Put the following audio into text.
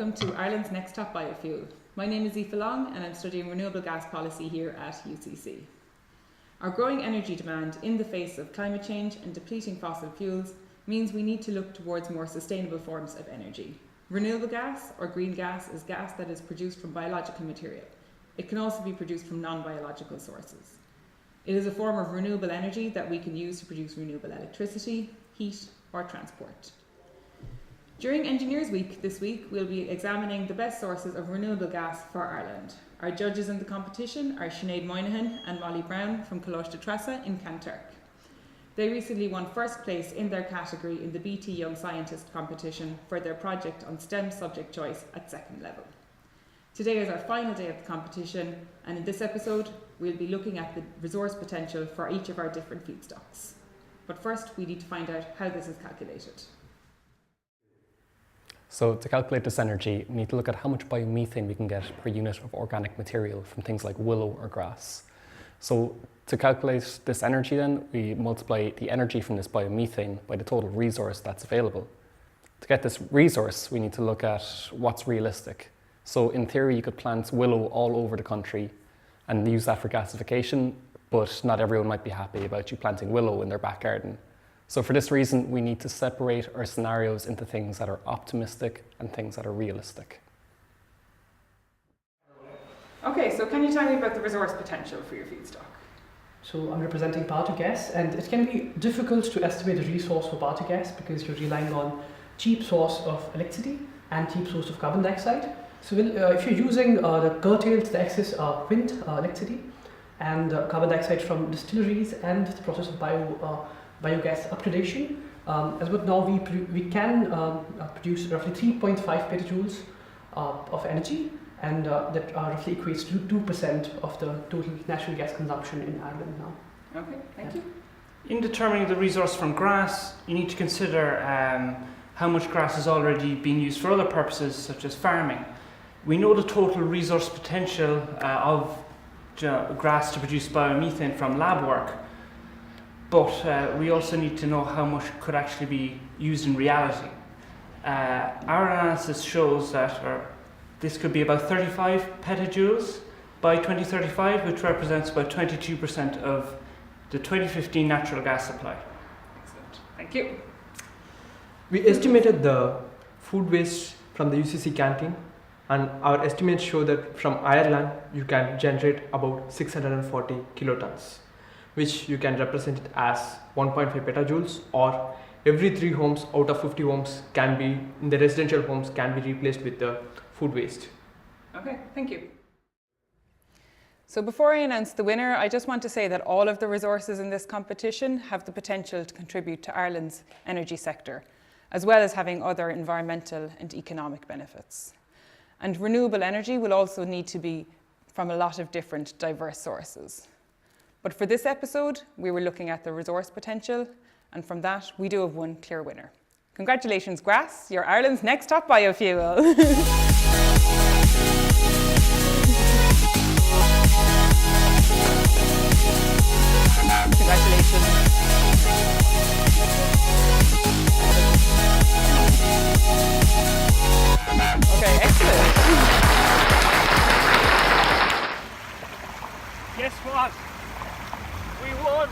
welcome to Ireland's Next Top Biofuel. My name is Aoife Long and I'm studying renewable gas policy here at UCC. Our growing energy demand in the face of climate change and depleting fossil fuels means we need to look towards more sustainable forms of energy. Renewable gas, or green gas, is gas that is produced from biological material. It can also be produced from non-biological sources. It is a form of renewable energy that we can use to produce renewable electricity, heat, or transport. During Engineers Week this week, we'll be examining the best sources of renewable gas for Ireland. Our judges in the competition are Sinead Moynihan and Molly Brown from Coláiste Trasa in Kanturk. They recently won first place in their category in the BT Young Scientist competition for their project on STEM subject choice at second level. Today is our final day of the competition, and in this episode, we'll be looking at the resource potential for each of our different feedstocks. But first, we need to find out how this is calculated. So to calculate this energy, we need to look at how much biomethane we can get per unit of organic material from things like willow or grass. So to calculate this energy then, we multiply the energy from this biomethane by the total resource that's available. To get this resource, we need to look at what's realistic. So in theory, you could plant willow all over the country and use that for gasification, but not everyone might be happy about you planting willow in their back garden. So for this reason, we need to separate our scenarios into things that are optimistic and things that are realistic. Okay, so can you tell me about the resource potential for your feedstock? So I'm representing biogas, and it can be difficult to estimate the resource for biogas because you're relying on cheap source of electricity and cheap source of carbon dioxide. So if you're using the curtailed, the excess wind electricity and carbon dioxide from distilleries and the process of biogas upgradation, as of now we can produce roughly 3.5 petajoules of energy, and that roughly equates to 2% of the total natural gas consumption in Ireland now. Okay, thank you. In determining the resource from grass, you need to consider how much grass is already being used for other purposes, such as farming. We know the total resource potential of grass to produce biomethane from lab work, but we also need to know how much could actually be used in reality. Our analysis shows that this could be about 35 petajoules by 2035, which represents about 22% of the 2015 natural gas supply. Excellent, thank you. We estimated the food waste from the UCC canteen, and our estimates show that from Ireland you can generate about 640 kilotons, which you can represent it as 1.5 petajoules, or every 3 homes out of 50 homes can be, in the residential homes, can be replaced with the food waste. Okay, thank you. So before I announce the winner, I just want to say that all of the resources in this competition have the potential to contribute to Ireland's energy sector, as well as having other environmental and economic benefits. And renewable energy will also need to be from a lot of different diverse sources. But for this episode, we were looking at the resource potential, and from that, we do have one clear winner. Congratulations, grass, you're Ireland's next top biofuel. Congratulations. Okay, excellent. Guess what? We won!